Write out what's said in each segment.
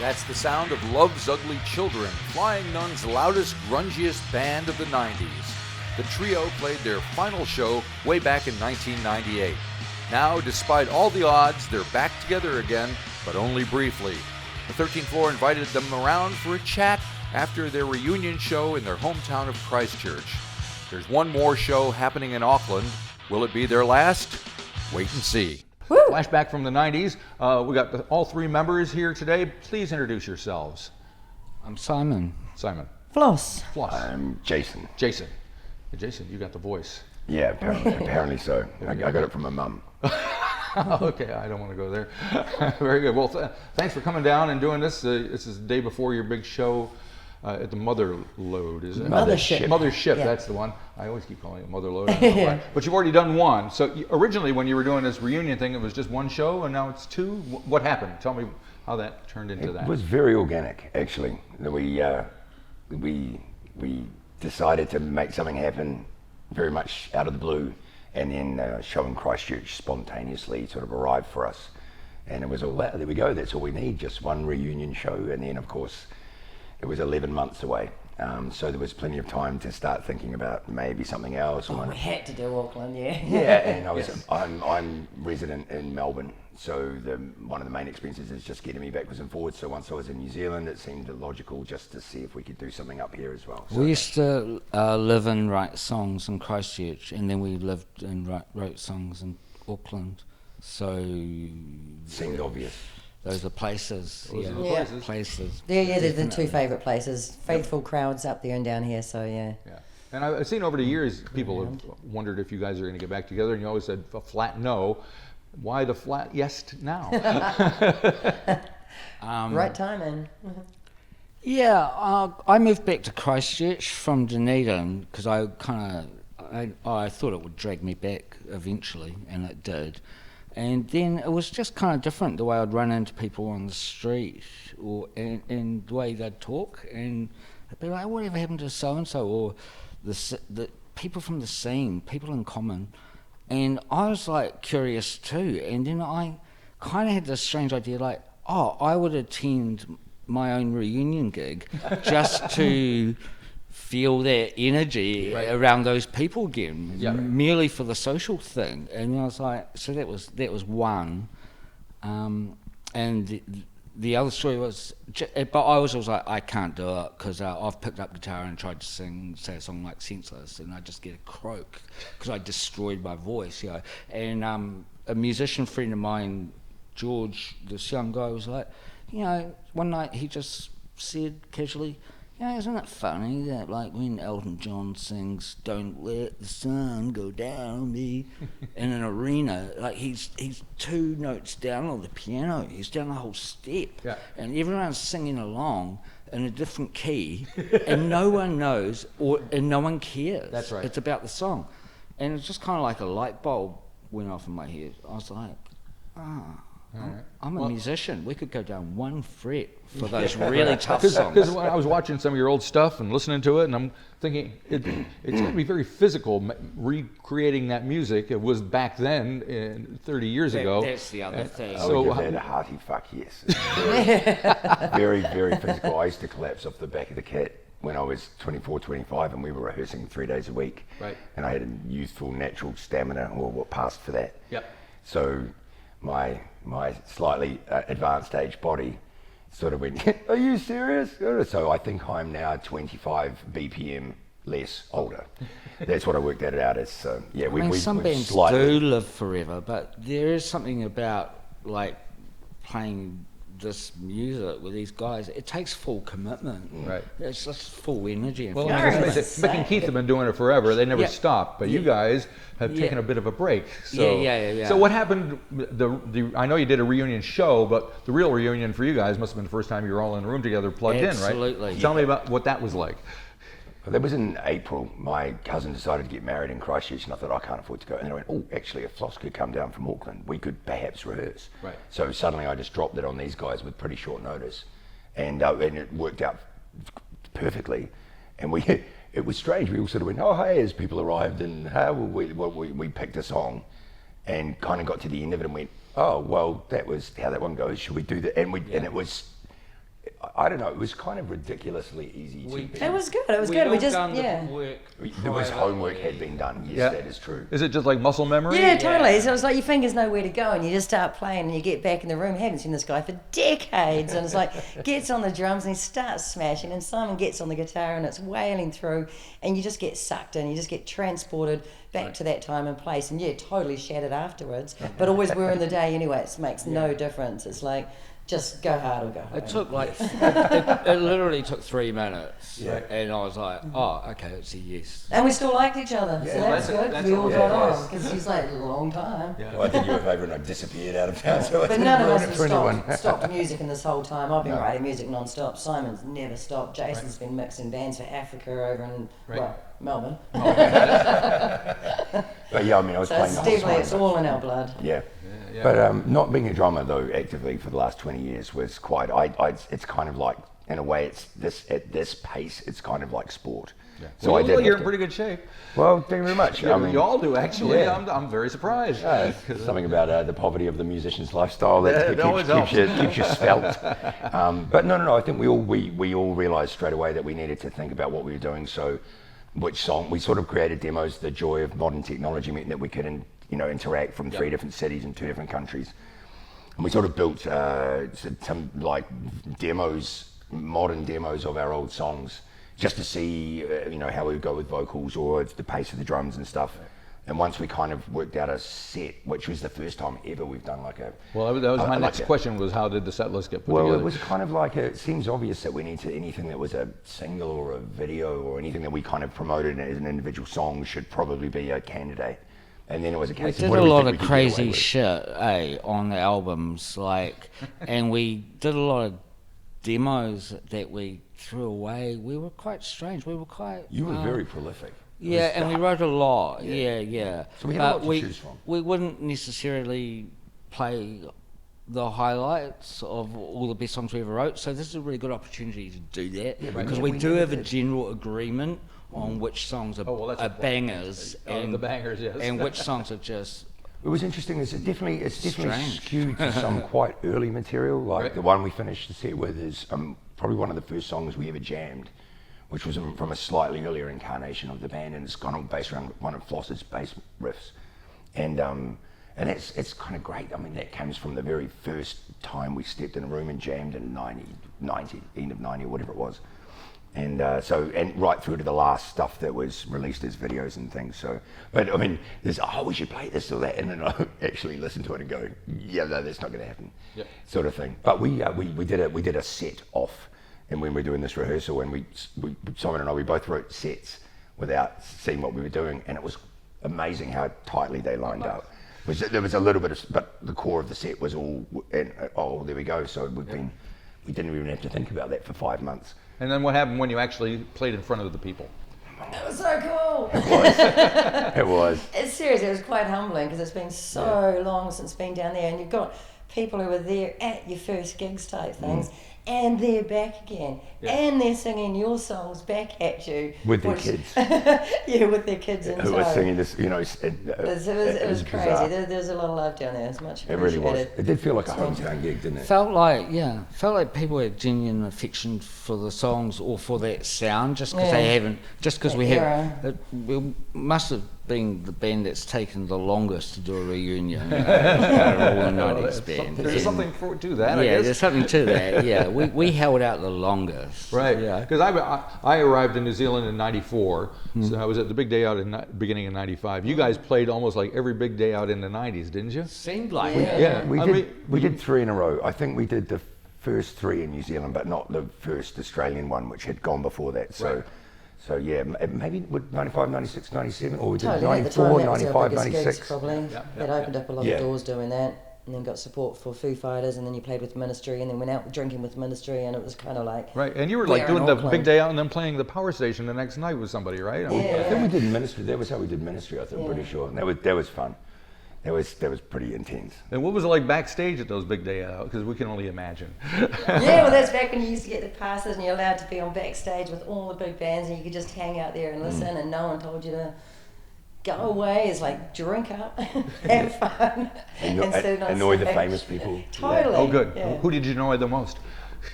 That's the sound of Love's Ugly Children, Flying Nun's loudest, grungiest band of the 90s. The trio played their final show way back in 1998. Now, despite all the odds, they're back together again, but only briefly. The 13th Floor invited them around for a chat after their reunion show in their hometown of Christchurch. There's one more show happening in Auckland. Will it be their last? Wait and see. Woo! Flashback from the 90s. We got all three members here today. Please introduce yourselves. I'm Simon. Simon. Floss. Floss. I'm Jason. Jason. Hey, Jason, you got the voice. Yeah, apparently so. I got it from my mum. Okay, I don't want to go there. Very good. Well, thanks for coming down and doing this. This is the day before your big show at the Mother Load, is it? Mothership. Mothership, Yeah. That's the one. I always keep calling it Mother Load. But you've already done one. So originally when you were doing this reunion thing, it was just one show, and now it's two. What happened? Tell me how that turned into that. It was very organic, actually. We decided to make something happen very much out of the blue, and then a show in Christchurch spontaneously sort of arrived for us. And it was all that. There we go. That's all we need. Just one reunion show, and then of course it was 11 months away. So there was plenty of time to start thinking about maybe something else. Oh, we had to do Auckland, yeah. Yeah, and I'm resident in Melbourne, so one of the main expenses is just getting me backwards and forwards. So once I was in New Zealand, it seemed logical just to see if we could do something up here as well. So We used to live and write songs in Christchurch, and then we lived and wrote songs in Auckland. So seemed obvious. those are places. Those are the Yeah. Places. Yeah, they're the two Definitely. favourite places. Faithful crowds up there and down here, so yeah. Yeah. And I've seen over the years, people have wondered if you guys are going to get back together, and you always said a flat no. Why the flat yes now? Right timing. Yeah, I moved back to Christchurch from Dunedin because I thought it would drag me back eventually, and it did. And then it was just kind of different the way I'd run into people on the street, and the way they'd talk, and I'd be like, "Whatever happened to so and so?" Or the people from the scene, people in common, and I was like curious too. And then I kind of had this strange idea, like, "Oh, I would attend my own reunion gig just to feel that energy around those people again, merely for the social thing." And I was like, so that was one, and the other story was, but I was like, I can't do it because I've picked up guitar and tried to say a song like Senseless, and I just get a croak because I destroyed my voice, you know. And a musician friend of mine, George, this young guy, was like, you know, one night he just said casually, "You know, isn't it funny that like when Elton John sings 'Don't Let the Sun Go Down on Me' in an arena, like he's 2 notes down on the piano, he's down the whole step, and everyone's singing along in a different key, and no one knows and no one cares. That's right. It's about the song." And it's just kind of like a light bulb went off in my head. I was like, I'm a musician. We could go down 1 fret for those really tough songs. Because I was watching some of your old stuff and listening to it, and I'm thinking it's going to be very physical recreating that music. It was back then, 30 years ago. That's the other thing. I would give that a hearty fuck yes. Very, very physical. I used to collapse off the back of the kit when I was 24, 25, and we were rehearsing 3 days a week. Right. And I had a youthful, natural stamina, or what passed for that. Yep. So my slightly advanced age body sort of went, "Are you serious?" So I think I'm now 25 BPM less older. That's what I worked it out as. So yeah, Some bands do live forever, but there is something about like playing this music with these guys. It takes full commitment. Right. It's just full energy. And Well, full Mick and Keith have been doing it forever. They never Yeah. stopped, but you guys have taken a bit of a break. So, Yeah. So what happened? I know you did a reunion show, but the real reunion for you guys must have been the first time you were all in a room together, plugged in, right? Absolutely. Tell me about what that was like. Well, that was in April. My cousin decided to get married in Christchurch, and I thought, I can't afford to go. And then I went, oh, actually, if Floss could come down from Auckland, we could perhaps rehearse. Right. So suddenly I just dropped it on these guys with pretty short notice. And it worked out perfectly. And it was strange. We all sort of went, oh, hey, as people arrived, and we picked a song and kind of got to the end of it and went, oh, well, that was how that one goes. Should we do that? And it was I don't know. It was kind of ridiculously easy to be. It was good. It was good. We just Homework. There was homework had been done. Yes, that is true. Is it just like muscle memory? Yeah, totally. So it's like your fingers know where to go, and you just start playing, and you get back in the room. Haven't seen this guy for decades, and it's like gets on the drums and he starts smashing, and Simon gets on the guitar and it's wailing through, and you just get sucked in. You just get transported back to that time and place, and totally shattered afterwards. But always we're in the day anyway. It makes no difference. It's like, just go hard or go home. It took it literally took 3 minutes, and I was like, oh, okay, it's a yes. And we still liked each other, so that's good. We all got on, because he's like, a long time. Well, I think you were favourite and I disappeared out of town. So But none of us have stopped music in this whole time. I've been writing music non-stop. Simon's never stopped. Jason's been mixing bands for Africa over in Melbourne. But yeah, I mean, I was playing the whole time. It's all in our blood. Yeah. But not being a drummer though actively for the last 20 years was quite. It's kind of like, in a way, it's this at this pace. It's kind of like sport. Yeah. So well, you're in pretty good shape. Well, thank you very much. Yeah, I mean, you all do actually. Yeah. I'm very surprised. Something about the poverty of the musician's lifestyle that keeps you svelte. But no. I think we all realised straight away that we needed to think about what we were doing. So, which song we sort of created demos. The joy of modern technology meant that we could interact from 3 different cities in 2 different countries, and we sort of built some like demos, modern demos of our old songs, just to see how we would go with vocals or the pace of the drums and stuff. And once we kind of worked out a set, which was the first time ever we've done like a... Well, that was my next question, was how did the set list get put together? Well, it was kind of like it seems obvious that we need to, anything that was a single or a video or anything that we kind of promoted as an individual song should probably be a candidate. And then it was a case of... We did a lot of crazy shit, on the albums, and we did a lot of demos that we threw away. We were quite strange. We were quite... You were very prolific. Yeah, and we wrote a lot. Yeah. So we had a lot to choose from. We wouldn't necessarily play the highlights of all the best songs we ever wrote. So this is a really good opportunity to do that, because we do have a general agreement on which songs are bangers and the bangers, yes, and which songs are just... It was interesting. It's definitely skewed to some quite early material. Like the one we finished the set with is probably one of the first songs we ever jammed, which was from a slightly earlier incarnation of the band, and it's kind of based around one of Floss's bass riffs, and it's kind of great. I mean, that comes from the very first time we stepped in a room and jammed in 90, end of 90 or whatever it was. And and right through to the last stuff that was released as videos and things. So, but I mean, there's we should play this or that, and then I actually listen to it and go, yeah, no, that's not going to happen, sort of thing. But we did a set off, and when we were doing this rehearsal, and we Simon and I, we both wrote sets without seeing what we were doing, and it was amazing how tightly they lined up. There was a little bit of, but the core of the set was all, and there we go. So we didn't even have to think about that for 5 months. And then what happened when you actually played in front of the people? It was so cool. It was. It's serious. It was quite humbling, because it's been so long since being down there, and you've got people who were there at your first gigs type things, and they're back again, and they're singing your songs back at you with their kids. With their kids in tow. Who were singing this, It was crazy. There's a lot of love down there. It's much appreciated. It really was. It did feel like a hometown gig, didn't it? Felt like people had genuine affection for the songs or for that sound, just because they haven't, just because we have. We must have been the band that's taken the longest to do a reunion out of all the 90s bands. There's something to that, I guess. Yeah, there's something to that, yeah. We held out the longest. Right, because I arrived in New Zealand in 94, so I was at the big day out in beginning of 95. You guys played almost like every big day out in the 90s, didn't you? Seemed like we did 3 in a row. I think we did the first 3 in New Zealand, but not the first Australian one, which had gone before that. So yeah, maybe with 95, 96, 97, or we did 94, 95, 96. Probably. It opened up a lot of doors doing that, and then got support for Foo Fighters, and then you played with Ministry, and then went out drinking with Ministry, and it was kind of like... Right, and you were like doing the big day out and then playing the Power Station the next night with somebody, right? I think we did Ministry. That was how we did Ministry, I think, I'm pretty sure. And that was fun. That was pretty intense. And what was it like backstage at those big day out? Because we can only imagine. Well, that's back when you used to get the passes and you're allowed to be on backstage with all the big bands, and you could just hang out there and listen, and no one told you to go away. It's like, drink up, have fun, annoy the famous people. Totally. Oh, good. Who did you annoy the most?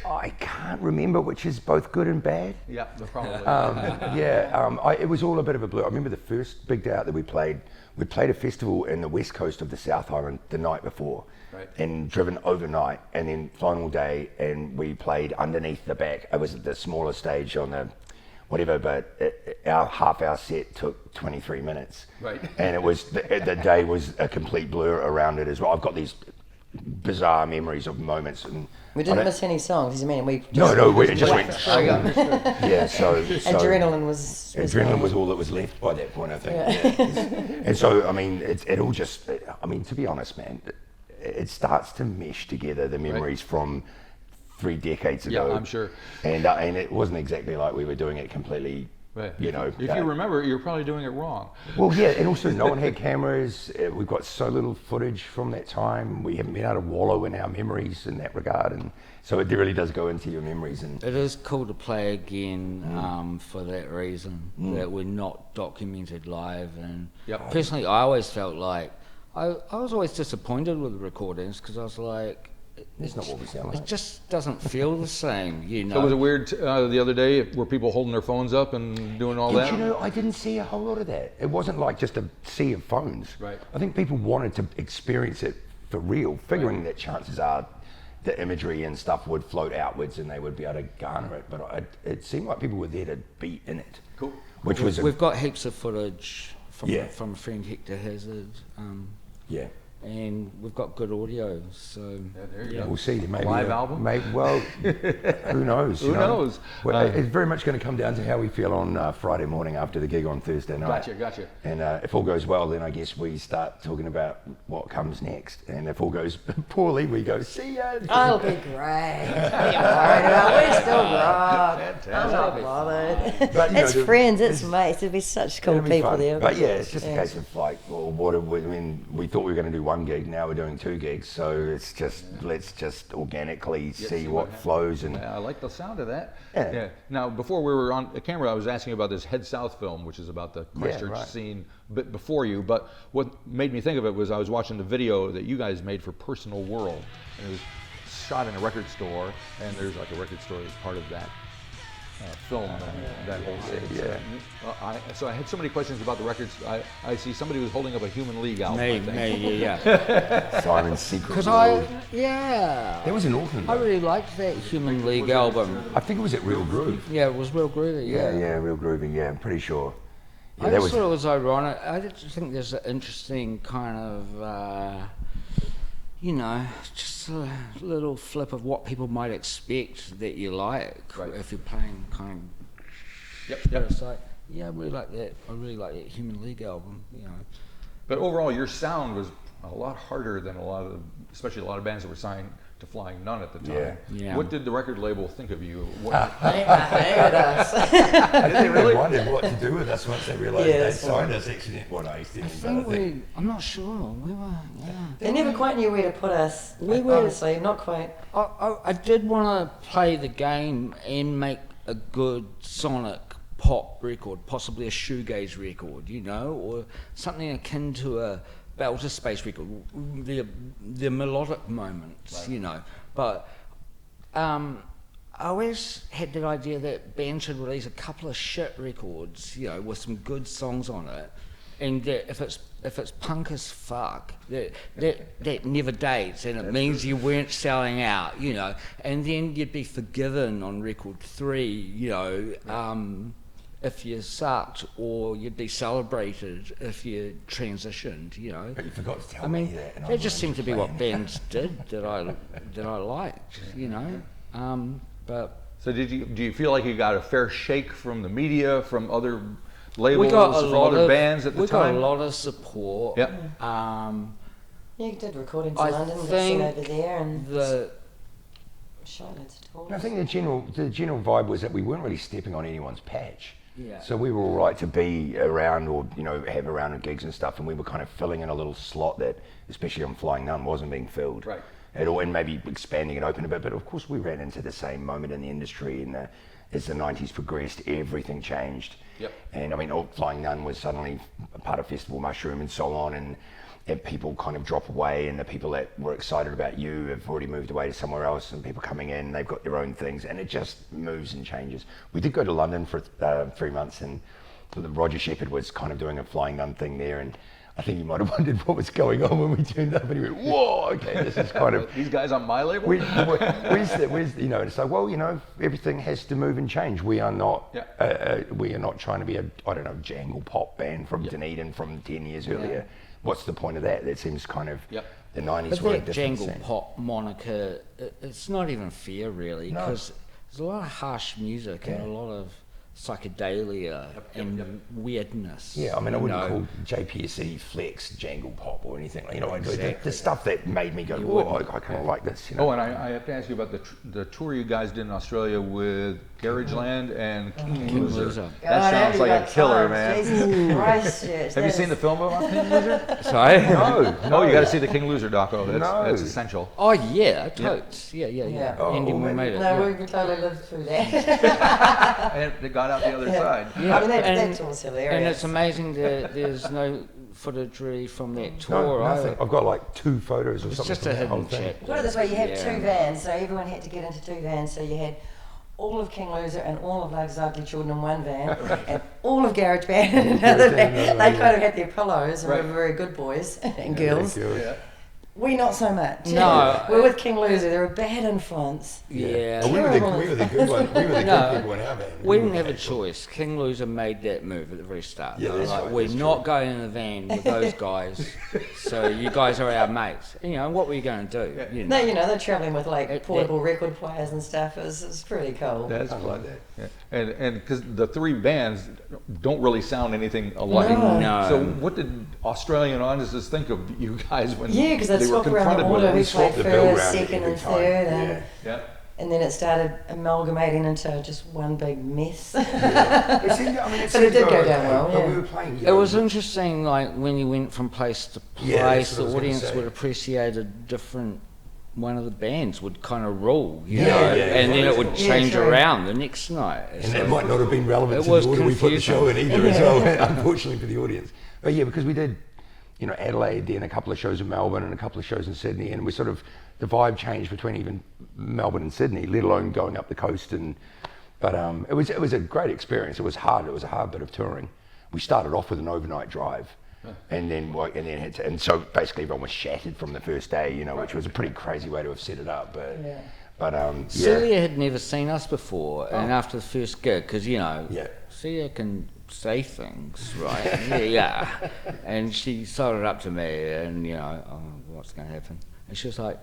I can't remember which is both good and bad. Yeah, probably. It was all a bit of a blur. I remember the first big day out that we played a festival in the west coast of the South Island the night before, right. and driven overnight, and then final day, and we played underneath the back. It was the smaller stage on the whatever, but our half-hour set took 23 minutes. Right. And it was, the day was a complete blur around it as well. I've got these bizarre memories of moments. And we didn't miss any songs, we just it just went through. Yeah, so adrenaline was all that was left by that point, I think. Yeah. And so, I mean, it all just, I mean, to be honest, man, it starts to mesh together, the memories from 3 decades ago. Yeah, I'm sure. And it wasn't exactly like we were doing it completely, right. you know. If you remember, you're probably doing it wrong. Well, yeah, and also no one had cameras. We've got so little footage from that time. We haven't been able to wallow in our memories in that regard. And so it really does go into your memories. And it is cool to play again for that reason, that we're not documented live. And personally, I always felt like, I was always disappointed with the recordings because I was like, that's not what we sound like. It just doesn't feel the same, you know. So was it weird the other day? Were people holding their phones up and doing all that? You know, I didn't see a whole lot of that. It wasn't like just a sea of phones. Right. I think people wanted to experience it for real, figuring that chances are the imagery and stuff would float outwards and they would be able to garner it. But it seemed like people were there to be in it. Cool. We've got heaps of footage from a friend, Hector Hazard. Yeah. And we've got good audio, so there you go. We'll see. Maybe live album. Who knows? Who knows? Well, it's very much going to come down to how we feel on Friday morning after the gig on Thursday night. Gotcha. And if all goes well, then I guess we start talking about what comes next. And if all goes poorly, we go, see ya. I'll be great. We're still rock. I'm not bothered. But, it's friends, it's mates. It'd be such cool people there. But yeah, it's just a case of like, well, we thought we were going to do one gig, now we're doing 2 gigs, so it's just let's just organically see what flows. And I like the sound of that. Yeah. Now, before we were on the camera, I was asking about this Head South film, which is about the Christchurch scene a bit before you. But what made me think of it was I was watching the video that you guys made for Personal World, and it was shot in a record store, and there's like a record store as part of that film and that whole thing. Yeah. So I had so many questions about the records. I see somebody was holding up a Human League album. Yeah. Simon's Secret. Because It was in Auckland. I really liked that Human League album. I think it was at Real Groove. Yeah, it was real groovy. Yeah, Real Groovy. Yeah, I'm pretty sure. Yeah, I just thought it was ironic. I just think there's an interesting kind of, just a little flip of what people might expect that you like if you're playing kind of. It's like, I really like that. I really like that Human League album. But overall, your sound was a lot harder than especially a lot of bands that were signed to Flying Nun at the time. Yeah. What did the record label think of you? They hated us. I think they really wondered what to do with us once they realised they signed us. I'm not sure. We were. They never quite knew where to put us. Honestly, not quite. I did want to play the game and make a good sonic pop record, possibly a shoegaze record, or something akin to a Belter Space record, the melodic moments, But I always had the idea that bands should release a couple of shit records, with some good songs on it, and that if it's punk as fuck, that never dates, and it means you weren't selling out, and then you'd be forgiven on record 3, if you sucked, or you'd be celebrated if you transitioned, But you forgot to tell me that. That just seemed to be what bands did that I liked, But so do you feel like you got a fair shake from the media, from other labels, from other bands at the time? We got a lot of support. Yep. You did recording to London, got seen over there, and Charlotte's tours. I think the general vibe was that we weren't really stepping on anyone's patch. Yeah. So we were all right to be around or, have around gigs and stuff, and we were kind of filling in a little slot that, especially on Flying Nun, wasn't being filled at all, and maybe expanding it open a bit. But of course we ran into the same moment in the industry, and as the 90s progressed, everything changed. Yep. And I mean, Flying Nun was suddenly a part of Festival Mushroom and so on, and if people kind of drop away and the people that were excited about you have already moved away to somewhere else, and people coming in, they've got their own things, and it just moves and changes. We did go to London for 3 months, and Roger Shepherd was kind of doing a Flying Nun thing there, and I think he might have wondered what was going on when we turned up, and he went, "Whoa, okay, this is kind of These guys on my label? where's you know?" It's like, well, you know, everything has to move and change. We are not trying to be a jangle pop band from Dunedin from 10 years earlier. What's the point of that? That seems kind of the 90s But were a that different jangle scene. pop moniker, it's not even fair really, because there's a lot of harsh music and a lot of psychedelia and weirdness. Yeah, I mean, I wouldn't call JPSC Flex jangle pop or anything. You know, the stuff that made me go, "Whoa, I kind of like this." You know? Oh, and I have to ask you about the tour you guys did in Australia with Garageland and King Loser. That sounds like a killer, man. Jesus Christ, yes, Have you seen the film about King Loser? Sorry? No, you got to see the King Loser doco. That's, No. that's essential. Oh yeah, totes. Yeah. Oh, Andy well, made it. No, we totally lived through that. And they got out the other side. Yeah, I mean, that tour's hilarious. and it's amazing that there's no footage from that tour. No, nothing. either. I've got like 2 photos or It's something. just from a that whole hidden thing. check. Put it this way, you had Yeah. 2 vans, so everyone had to get into 2 vans. So you had all of King Loser and all of Lug's Ugly Children in one van, and all of Garage Band in another van. They kind of had their pillows, and we were very good boys and girls. Yeah. We not so much. No. We're with King Loser. They're a bad influence. Yeah. Oh, we were the good one. We were the No. good people in our band. We didn't have a choice. King Loser made that move at the very start. Yeah, They were that's like, right, we're that's not going in the van with those guys, so you guys are our mates. You know, what were you going to do? You know? No, you know, they're traveling with like It- portable record players and stuff. It was pretty cool. That's I fun. like that. Yeah. And because the 3 bands don't really sound anything alike. No. So what did Australian audiences think of you guys when Yeah, because they'd they were swap around confronted the with order. it? We swapped played the bill first, around second, every and time. third, Yeah. and then it started amalgamating into just one big mess. It seemed, I mean, But it did go down okay, well, but yeah. we were playing. you It know, was interesting, like when you went from place to Yeah, place, that's what the I was gonna audience say. would appreciate a different. One of the bands would kind of rule, you Yeah, know, yeah, and then it would Yeah, change true. around the next night. And So- that might not have been relevant It to was the order we put the show in either as well, unfortunately for the audience. But yeah, because we did, you know, Adelaide, then a couple of shows in Melbourne and a couple of shows in Sydney, and we sort of, the vibe changed between even Melbourne and Sydney, let alone going up the coast. But it was a great experience. It was hard. It was a hard bit of touring. We started off with an overnight drive. And so basically everyone was shattered from the first day, you know, which was a pretty crazy way to have set it up. But Celia had never seen us before, and after the first gig, because you know, Celia can say things, right? yeah. And she sold it up to me, and you know, oh, what's going to happen? And she was like,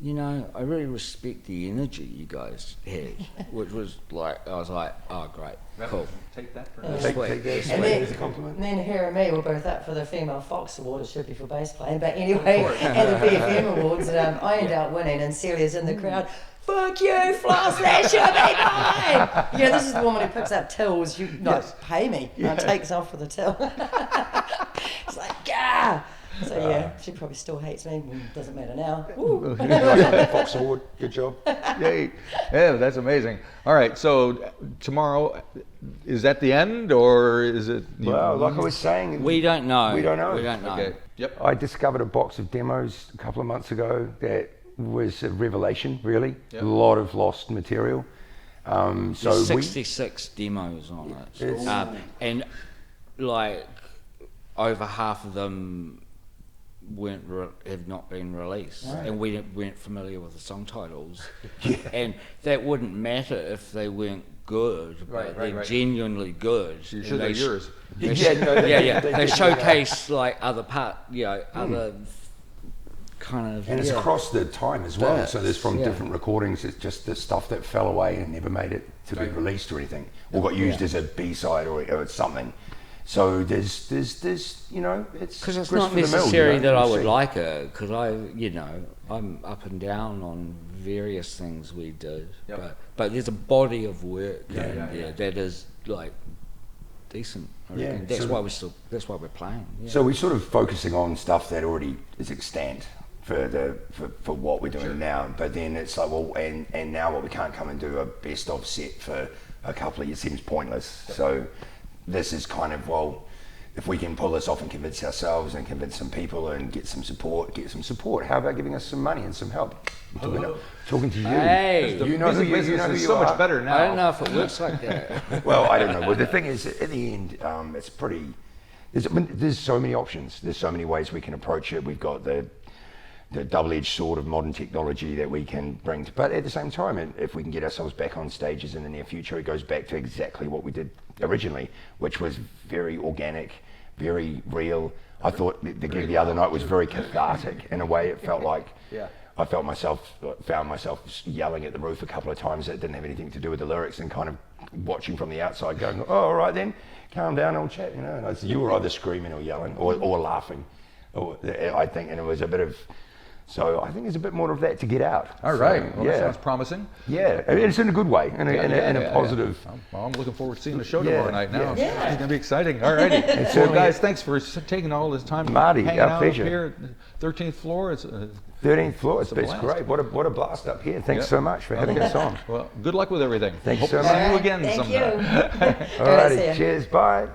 you know, I really respect the energy you guys had, which was like, I was like, oh, great, cool. Take that for Take that And as a compliment. then her and me were both up for the Female Fox Award. It should be for bass playing, but anyway, at the BFM Awards, and I ended up winning, and Celia's in the crowd. Fuck you, Floss, that should be mine! You know, this is the woman who picks up tills. You not pay me. And takes off with a till. It's like, gah! So yeah, she probably still hates me. Doesn't matter now. Woo. Fox Award, good job. Yay. Yeah, that's amazing. All right, so tomorrow, is that the end, or is it... Well, like I was saying, We don't know. We don't know. We don't know. Okay, yep. I discovered a box of demos a couple of months ago that was a revelation, really. Yep. A lot of lost material. So There's we, 66 demos on it, It's- and like over half of them have not been released, and we weren't familiar with the song titles, and that wouldn't matter if they weren't good, but they're genuinely good. You and sure they're they yours? They they showcase like other other kind of. and it's across the time as well. So there's from Yeah. different recordings. It's just the stuff that fell away and never made it to be released or anything, or got used as a B-side or something. So there's you know, it's Because it's grist not for the mill, necessary you know, that I you would see. like it, because I'm up and down on various things we do, but there's a body of work that is like decent. I Yeah, reckon. That's so- why we're playing. Yeah. So we're sort of focusing on stuff that already is extant for what we're doing now. But then it's like, well, and now what we can't come and do a best of set for a couple of years seems pointless. So this is kind of, well, if we can pull this off and convince ourselves and convince some people and get some support, how about giving us some money and some help? I'm talking to you. Hey, you know who you are. So much better now. I don't know if it looks like that. Well, I don't know. Well, the thing is, at the end, it's pretty. There's so many options. There's so many ways we can approach it. We've got the double-edged sword of modern technology that we can bring to, but at the same time, if we can get ourselves back on stages in the near future, it goes back to exactly what we did originally, which was very organic, very real. I thought the gig the other night was very cathartic in a way. It felt like I found myself yelling at the roof a couple of times that didn't have anything to do with the lyrics, and kind of watching from the outside going, oh, all right then, calm down, old chap, you know. And you were either screaming or yelling or laughing, I think, and it was a bit of. So I think there's a bit more of that to get out. All right. Well, that sounds promising. Yeah, it's in a good way, in a positive. Well, I'm looking forward to seeing the show tomorrow night now. Yeah. It's going to be exciting. All righty. Well, guys, thanks for taking all this time. Marty, hanging our out pleasure. Up here, 13th floor. It's 13th floor, it's blast. great. What a blast up here. Thanks so much for having us on. Well, good luck with everything. Thanks Hope so to see much. you again Thank sometime. you. All righty, cheers, bye.